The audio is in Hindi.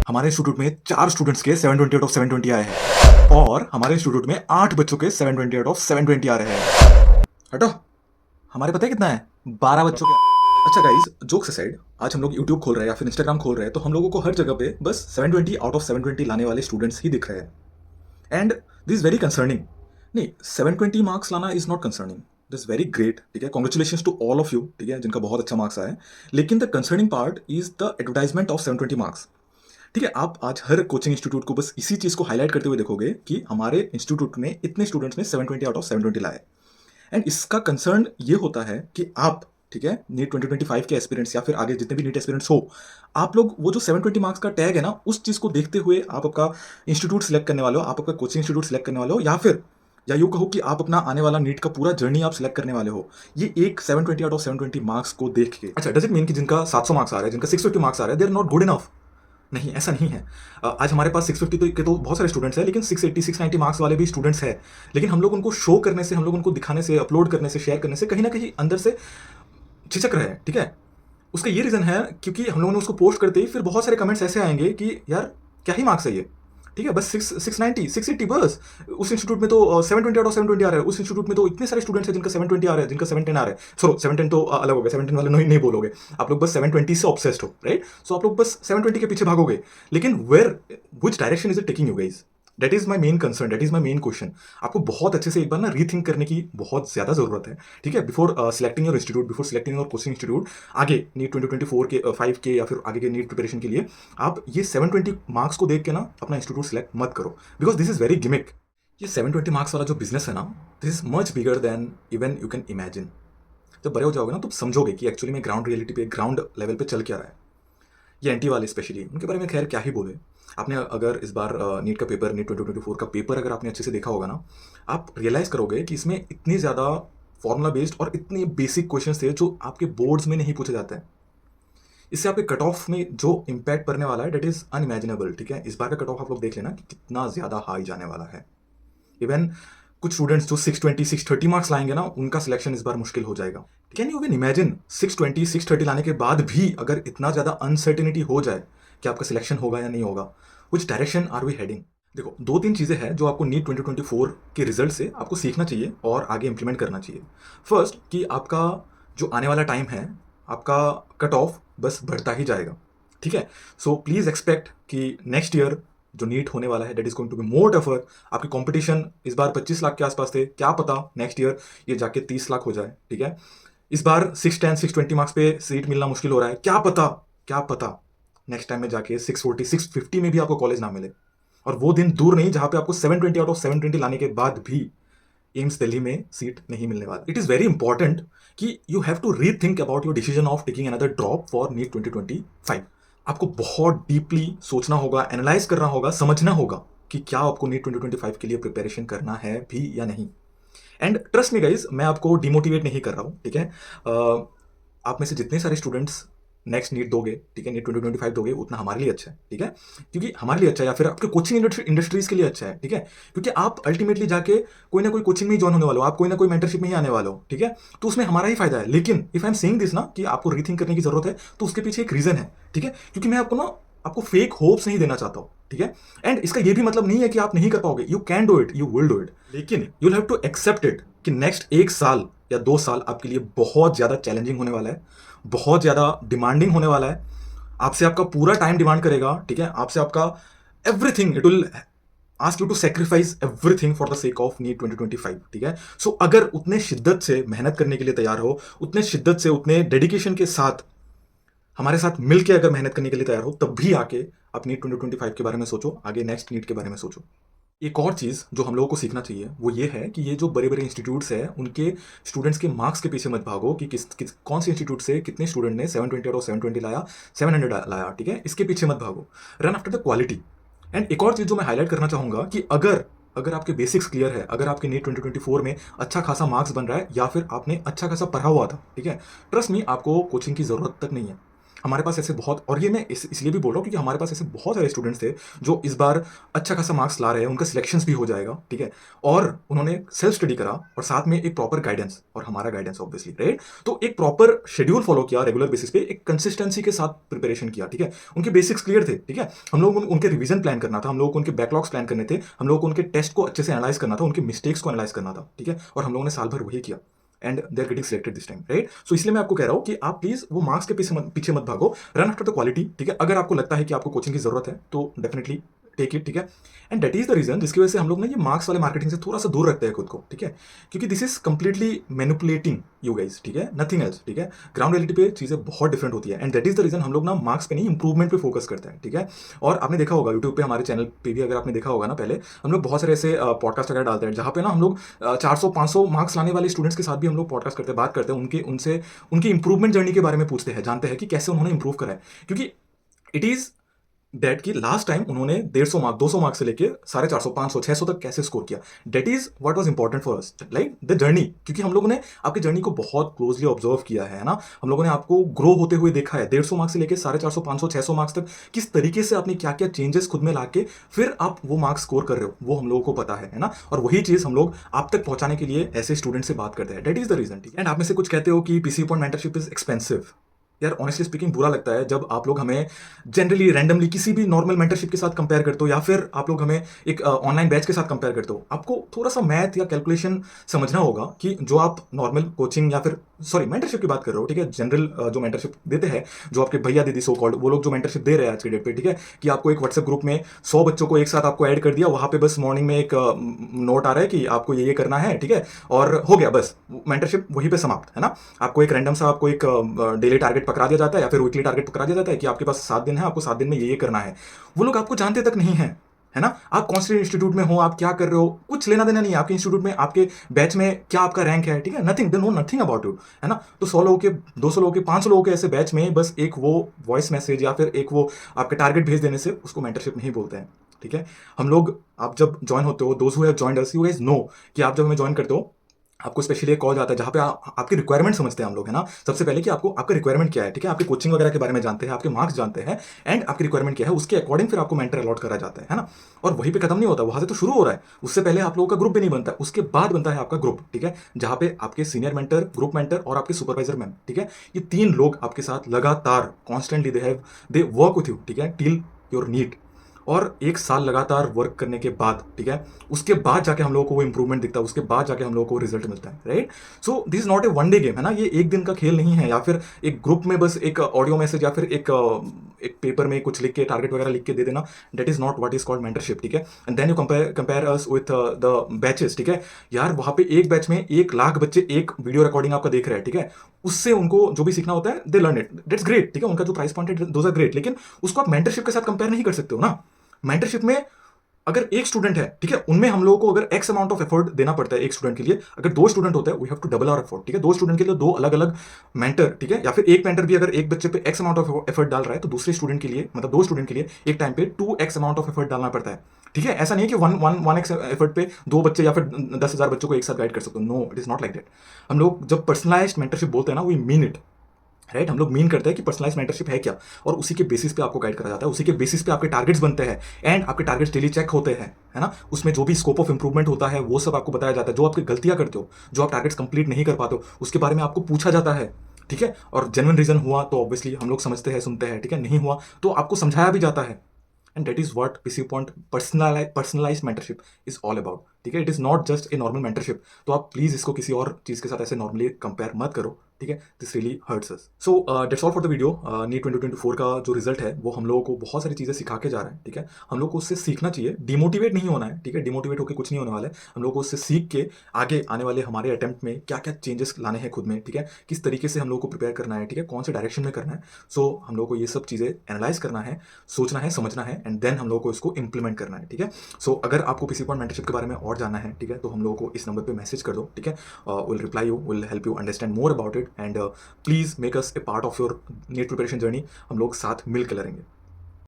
हमारे इंस्टीट्यूट में 4 स्टूडेंट्स के 720 आउट ऑफ 720 आए हैं और हमारे इंस्टीट्यूट में 8 बच्चों के 720 आउट ऑफ 720 आ रहे हैं। हटो, हमारे पता है कितना है? 12 बच्चों के। अच्छा गाइस, जोक्स असाइड, आज हम लोग यूट्यूब खोल रहे हैं या फिर इंस्टाग्राम खोल रहे हैं तो हम लोगों को हर जगह पे बस 720 आउट ऑफ 720 लाने वाले स्टूडेंट्स ही दिख रहे हैं। And this is very concerning. नहीं, 720 मार्क्स लाना is not concerning, this very great, ठीक है, congratulation to all of you, ठीक है, जिनका बहुत अच्छा मार्क्स आया है। लेकिन the concerning part is the advertisement of 720 marks. ठीक है, आप आज हर कोचिंग इंस्टीट्यूट को बस इसी चीज़ को हाईलाइट करते हुए देखोगे कि हमारे इंस्टीट्यूट में इतने स्टूडेंट्स ने 720 आउट ऑफ 720 लाए। एंड इसका कंसर्न ये होता है कि आप, ठीक है, नीट 2025 के एस्पिरेंट्स या फिर आगे जितने भी नीट एस्पिरेंट्स हो, आप लोग वो जो 720 मार्क्स का टैग है ना, उस चीज़ को देखते हुए आप आपका इंस्टीट्यूट सेलेक्ट करने वाले हो, आप आपका कोचिंग इंस्टीट्यूट सेलेक्ट करने वाले हो, या यूँ कहो कि आप अपना आने वाला नीट का पूरा जर्नी आप सिलेक्ट करने वाले हो, ये एक 720 आउट ऑफ 720 मार्क्स को देख के। अच्छा, डज इट मीन कि जिनका 700 मार्क्स आ रहा है, जिनका 650 मार्क्स आ रहा है, they are not good enough? नहीं, ऐसा नहीं है। आज हमारे पास 650 के तो बहुत सारे स्टूडेंट्स हैं, लेकिन 680 690 मार्क्स वाले भी स्टूडेंट्स हैं। लेकिन हम लोग उनको शो करने से, हम लोग उनको दिखाने से, अपलोड करने से, शेयर करने से कहीं ना कहीं अंदर से झिझक रहे हैं। ठीक है, उसका ये रीज़न है क्योंकि हम लोगों ने उसको पोस्ट करते ही फिर बहुत सारे कमेंट्स ऐसे आएंगे कि यार क्या ही मार्क्स है ये, ठीक है, बस 690 680 बस। उस इंस्टीट्यूट में तो 720 आउट ऑफ 720 आ रहा है, उस इंस्टीट्यूट में तो इतने सारे स्टूडेंट्स हैं जिनका 720 आ रहा है, जिनका 710 आ रहा है। सो 710 तो अलग हो गया, 710 वाले नहीं बोलोगे, आप लोग बस 720 से ऑब्सेस्ड हो, राइट? सो आप लोग बस 720 के पीछे भागोगे, लेकिन which direction is it taking you guys? That is my main concern, that is my main question. आपको बहुत अच्छे से एक बार ना रीथिंक करने की बहुत ज़्यादा ज़रूरत है, ठीक है, before selecting your institute, before selecting your coaching institute. आगे नीट 2024 के 5 के या फिर आगे के नीट प्रिपरेशन के लिए आप ये 720 मार्क्स को देख के ना अपना इंस्टीट्यूट सिलेक्ट मत करो, because this is very gimmick. ये 720 मार्क्स वाला जो बिजनेस है ना, this is much bigger than even you can imagine. जब बड़े हो जाओगे ना तो समझोगे कि एक्चुअली में ग्राउंड रियलिटी पे, ग्राउंड लेवल पे चल क्या रहा है। ये एंटी वाले स्पेशली, उनके बारे में खैर क्या ही बोले। आपने अगर इस बार नीट का पेपर, नीट 2024 का पेपर अगर आपने अच्छे से देखा होगा ना, आप रियलाइज़ करोगे कि इसमें इतनी ज़्यादा फॉर्मूला बेस्ड और इतने बेसिक क्वेश्चंस थे जो आपके बोर्ड्स में नहीं पूछे जाते हैं। इससे आपके कट ऑफ में जो इम्पैक्ट पड़ने वाला है, डेट इज़ अनइमेजिनेबल। ठीक है, इस बार का कट ऑफ आप लोग देख लेना कि कितना ज़्यादा हाई जाने वाला है। इवन कुछ स्टूडेंट्स जो 620 630 मार्क्स लाएंगे ना, उनका सिलेक्शन इस बार मुश्किल हो जाएगा। कैन यू इवन इमेजिन 620 630 लाने के बाद भी अगर इतना ज़्यादा अनसर्टेनिटी हो जाए कि आपका सिलेक्शन होगा या नहीं होगा? Which direction are we heading? देखो, 2-3 चीज़ें हैं जो आपको नीट 2024 के रिजल्ट से आपको सीखना चाहिए और आगे इंप्लीमेंट करना चाहिए। फर्स्ट, कि आपका जो आने वाला टाइम है, आपका कट ऑफ बस बढ़ता ही जाएगा। ठीक है, सो प्लीज़ एक्सपेक्ट कि नेक्स्ट ईयर जो नीट होने वाला है, that is going to be more tougher. आपकी कंपटीशन इस बार 25 लाख के आसपास थे, क्या पता नेक्स्ट ईयर ये जाके 30 लाख हो जाए। ठीक है, इस बार 610 620 मार्क्स पे सीट मिलना मुश्किल हो रहा है, क्या पता नेक्स्ट टाइम में जाके 640 650 में भी आपको कॉलेज ना मिले। और वो दिन दूर नहीं जहां पे आपको 720 आउट ऑफ 720 लाने के बाद भी एम्स दिल्ली में सीट नहीं मिलने वाली। इट इज़ वेरी इंपॉर्टेंट कि you have to rethink about your decision of taking another drop for NEET 2025। आपको बहुत डीपली सोचना होगा, एनालाइज करना होगा, समझना होगा कि क्या आपको नीट 2025 के लिए प्रिपरेशन करना है भी या नहीं। एंड ट्रस्ट मी गाइज, मैं आपको डिमोटिवेट नहीं कर रहा हूँ, ठीक है। आप में से जितने सारे स्टूडेंट्स नेक्स्ट नीट दोगे, ठीक है, नीट 2025 दोगे, उतना हमारे लिए अच्छा है, ठीक है, क्योंकि हमारे लिए अच्छा है या फिर आपके कोचिंग इंडस्ट्रीज के लिए अच्छा है, ठीक है, क्योंकि आप अल्टीमेटली जाके कोई ना कोई कोचिंग में ही ज्वाइन होने वाले हो, आप कोई ना कोई मेंटरशिप में ही आने वाले हो, ठीक है, तो उसमें हमारा ही फायदा है। लेकिन if I am saying this ना कि आपको रीथिंक करने की जरूरत है, तो उसके पीछे एक रीजन है, ठीक है, क्योंकि मैं आपको फेक होप्स नहीं देना चाहता हूँ, ठीक है। एंड इसका ये भी मतलब नहीं है कि आप नहीं कर पाओगे, you can do it, you will do it, लेकिन you have to accept it कि नेक्स्ट 1 साल या 2 साल आपके लिए बहुत ज़्यादा चैलेंजिंग होने वाला है, बहुत ज़्यादा डिमांडिंग होने वाला है। आपसे आपका पूरा टाइम डिमांड करेगा, ठीक है, आपसे आपका everything, it will ask you to sacrifice everything for the sake of NEET 2025, ठीक है। सो अगर उतने शिद्दत से मेहनत करने के लिए तैयार हो, उतने शिद्दत से, उतने डेडिकेशन के साथ हमारे साथ मिलकर अगर मेहनत करने के लिए तैयार हो, तब भी आके आप नीट 2025 के बारे में सोचो, आगे नेक्स्ट नीट के बारे में सोचो। एक और चीज़ जो हम लोगों को सीखना चाहिए वो ये है कि ये जो बड़े बड़े इंस्टीट्यूट्स हैं, उनके स्टूडेंट्स के मार्क्स के पीछे मत भागो कि कौन से इंस्टीट्यूट से कितने स्टूडेंट ने 720 और 720 लाया, 700 लाया, ठीक है, इसके पीछे मत भागो। Run after the quality. And एक और चीज़ जो मैं हाईलाइट करना चाहूँगा कि अगर आपके बेसिक्स क्लियर है, अगर आपके नीट 2024 में अच्छा खासा मार्क्स बन रहा है या फिर आपने अच्छा खासा पढ़ा हुआ था, ठीक है, ट्रस्ट मी, आपको कोचिंग की ज़रूरत तक नहीं है। हमारे पास ऐसे बहुत, और ये मैं इसलिए भी बोल रहा हूँ क्योंकि हमारे पास ऐसे बहुत सारे स्टूडेंट्स थे जो इस बार अच्छा खासा मार्क्स ला रहे हैं, उनका सिलेक्शंस भी हो जाएगा, ठीक है, और उन्होंने सेल्फ स्टडी करा और साथ में एक प्रॉपर गाइडेंस और हमारा गाइडेंस ऑब्वियसली, राइट। तो एक प्रॉपर शेड्यूल फॉलो किया रेगुलर बेसिस पे, एक कंसिस्टेंसी के साथ प्रिपरेशन किया, ठीक है। उनके बेसिक्स क्लियर थे, ठीक है। हम लोग उनके रिवीजन प्लान करना था, हम लोग को उनके बैकलॉग्स प्लान करने थे, हम लोग को उनके टेस्ट को अच्छे से एनालाइज करना था, उनके मिस्टेक्स को एनालाइज करना था, ठीक है, और हम लोगों ने साल भर वही किया and they are getting selected this time, right. So इसलिए मैं आपको कह रहा हूं कि आप प्लीज वो मार्क्स के पीछे मत भागो, रन आफ्टर द क्वालिटी, ठीक है। अगर आपको लगता है कि आपको कोचिंग की जरूरत है तो डेफिनेटली टेक इट, ठीक है। And that is the reason जिसकी वजह से हम लोग ना ये मार्क्स वाले मार्केटिंग से थोड़ा सा दूर रखते हैं खुद को, ठीक है, क्योंकि this is completely manipulating you guys, ठीक है, नथिंग एल्स, ठीक है। ग्राउंड रियलिटी पे चीजें बहुत डिफरेंट होती है and that is the reason हम लोग ना मार्क्स पे नहीं इंप्रूवमेंट पे फोकस करते हैं, ठीक है। और आपने देखा होगा यूट्यूब पे, हमारे चैनल पे भी अगर आपने देखा होगा ना, पहले हम लोग बहुत सारे ऐसे पॉडकास्ट वगैरह डालते हैं जहाँ पे ना हम लोग 400-500 मार्क्स लाने वाले स्टूडेंट्स के साथ भी हम लोग पॉडकास्ट करते हैं, बात करते हैं, उनसे उनकी इंप्रूवमेंट जर्नी के बारे में पूछते हैं, जानते हैं कि कैसे उन्होंने इंप्रूव करा है, क्योंकि इट इज डेट की लास्ट टाइम उन्होंने 150 मार्क 200 मार्क से लेके 450 500 600 तक कैसे स्कोर किया। That is what was important for us, like the journey, क्योंकि हम लोगों ने आपकी जर्नी को बहुत क्लोजली ऑब्जर्व किया है ना। हम लोगों ने आपको ग्रो होते हुए देखा है, 150 मार्क्स से लेके 450 500 600 मार्क्स तक किस तरीके से आपने क्या क्या चेंजेस खुद में लाके फिर आप वो मार्क्स स्कोर कर रहे हो, वो हम लोगों को पता है ना। और वही चीज हम लोग आप तक पहुंचाने के लिए ऐसे स्टूडेंट से बात करते हैं, डेट इज द रीजन, ठीक है। एंड आप में से कुछ कहते हो कि PC point mentorship is expensive. यार ऑनेस्टली स्पीकिंग बुरा लगता है जब आप लोग हमें जनरली रैंडमली किसी भी नॉर्मल मेंटरशिप के साथ कंपेयर करते हो, या फिर आप लोग हमें एक ऑनलाइन बैच के साथ कंपेयर करते हो। आपको थोड़ा सा मैथ या कैलकुलेशन समझना होगा कि जो आप नॉर्मल कोचिंग या फिर सॉरी मेंटरशिप की बात कर रहे हो, ठीक है, जनरल जो मेंटरशिप देते हैं, जो आपके भैया दीदी सो कॉल्ड, वो लोग जो मेंटरशिप दे रहे हैं आज के डेट पे, ठीक है, कि आपको एक व्हाट्सएप ग्रुप में 100 बच्चों को एक साथ आपको ऐड कर दिया, वहां पे बस मॉर्निंग में एक नोट आ रहा है कि आपको ये करना है, ठीक है, और हो गया, बस मेंटरशिप वहीं पे समाप्त है ना। आपको एक रैंडम सा आपको एक डेली टारगेट पकड़ा दिया जाता है या फिर वीकली टारगेट पकड़ा दिया जाता है कि आपके पास 7 दिन है, आपको 7 दिन में ये करना है। वो लोग आपको जानते तक नहीं है, है ना। आप कौन से इंस्टीट्यूट में हो, आप क्या कर रहे हो, कुछ लेना देना नहीं है आपके इंस्टीट्यूट में, आपके बैच में क्या आपका रैंक है, ठीक है, nothing, they know nothing about you, है ना। तो 100 लोगों के, 200 लोगों के, 500 लोगों के ऐसे बैच में बस एक वो वॉइस मैसेज या फिर एक वो आपके टारगेट भेज देने से उसको मेंटरशिप नहीं बोलते हैं, ठीक है। हम लोग, आप जब ज्वाइन होते हो, those who have joined us, you guys know कि आप जब हमें ज्वाइन करते हो आपको स्पेशली एक कॉल जाता है जहाँ पे आपकी रिक्वायरमेंट समझते हैं हम लोग, है ना। सबसे पहले कि आपको आपका रिक्वायरमेंट क्या है, ठीक है, आपके कोचिंग वगैरह के बारे में जानते हैं, आपके मार्क्स जानते हैं एंड आपकी रिक्वायरमेंट क्या है, उसके अकॉर्डिंग फिर आपको मेंटर अलॉट करा जाता है ना। और वहीं पे खत्म नहीं होता, वहां से तो शुरू हो रहा है, उससे पहले आप लोगों का ग्रुप भी नहीं बनता, उसके बाद बनता है आपका ग्रुप, ठीक है, जहाँ पे आपके सीनियर मेंटर, ग्रुप मेंटर और आपके सुपरवाइजर मैम, ठीक है, ये 3 लोग आपके साथ लगातार constantly they work with you, ठीक है, टिल योर नीड। और 1 साल लगातार वर्क करने के बाद, ठीक है, उसके बाद जाके हम लोगों को वो इंप्रूवमेंट दिखता है, उसके बाद जाके हम लोगों को रिजल्ट मिलता है, right. So this is not a one day game, है ना, ये एक दिन का खेल नहीं है, या फिर एक ग्रुप में बस एक ऑडियो मैसेज या फिर एक पेपर में कुछ लिख के टारगेट वगैरह लिख के दे देना। That is not what is called mentorship, ठीक है। And then you compare us with the batches, ठीक है। यार वहां पे एक बैच में 1 लाख बच्चे एक वीडियो रिकॉर्डिंग आपका देख रहे हैं, ठीक है, उससे उनको जो भी सीखना होता है they learn it, that's great, ठीक है, उनका जो प्राइस पॉइंट है दोज आर ग्रेट, लेकिन उसको आप मेंटरशिप के साथ कंपेयर नहीं कर सकते हो ना। मेंटरशिप में अगर एक स्टूडेंट है, ठीक है, उनमें हम लोगों को अगर एक्स अमाउंट ऑफ एफर्ट देना पड़ता है एक स्टूडेंट के लिए, अगर 2 स्टूडेंट होते हैं we have to double our effort, ठीक है, 2 स्टूडेंट के लिए 2 अलग अलग मेंटर, ठीक है, या फिर एक मेंटर भी अगर एक बच्चे पे एक्स अमाउंट ऑफ एफर्ट डाल रहा है तो दूसरे स्टूडेंट के लिए, मतलब 2 स्टूडेंट के लिए एक टाइम पे 2x अमाउंट ऑफ एफर्ट डालना पड़ता है, ठीक है। ऐसा नहीं कि वन एक्स एफर्ट पे 2 बच्चे या फिर 10,000 बच्चों को एक साथ गाइड कर सकते हो, no it is not like that. हम लोग जब पर्सनलाइज्ड मेंटरशिप बोलते हैं ना, वी मीन इट, राइट। हम लोग मीन करते हैं कि पर्सनलाइज मेंटरशिप है क्या, और उसी के बेसिस पे आपको गाइड करा जाता है, उसी के बेसिस पे आपके टारगेट्स बनते हैं एंड आपके टारगेट्स डेली चेक होते हैं, है ना। उसमें जो भी स्कोप ऑफ इंप्रूवमेंट होता है वो सब आपको बताया जाता है, जो आपकी गलतियां करते हो, जो आप टारगेट्स कंप्लीट नहीं कर पाते हो उसके बारे में आपको पूछा जाता है, ठीक है। और जेन्युइन रीजन हुआ तो ऑब्वियसली हम लोग समझते हैं, सुनते हैं, ठीक है, नहीं हुआ तो आपको समझाया भी जाता है। And that is what PC point personalise mentorship is all about, ठीक है। It is not just a normal mentorship, तो आप प्लीज इसको किसी और चीज के साथ ऐसे नॉर्मली कंपेयर मत करो, ठीक है, this really hurts us. So that's all for the video. NEET 2024 का जो रिजल्ट है वो हम लोगों को बहुत सारी चीजें सिखा के जा रहा है, ठीक है। हम लोग को उससे सीखना चाहिए, डिमोटिवेट नहीं होना है, ठीक है, डिमोटिवेट होकर कुछ नहीं होने वाला है। हम लोग को उससे सीख के आगे आने वाले हमारे अटेम्प्ट में क्या क्या चेंजेस लाने हैं खुद में, ठीक है, किस तरीके से हम लोग को प्रिपेयर करना है, ठीक है, कौन से डायरेक्शन में करना है। सो हम लोग को ये सब चीजें एनालाइज करना है, सोचना है, समझना है एंड देन हम लोग को इसको इंप्लीमेंट करना है, ठीक है। सो अगर आपको पीसी पॉइंट मेंटरशिप के बारे में और जानना है, ठीक है, तो हम लोगों को इस नंबर पे मैसेज कर दो, ठीक है, will reply you, will help you understand more about it and please make us a part of your NEET preparation journey. हम लोग साथ मिलकर लड़ेंगे।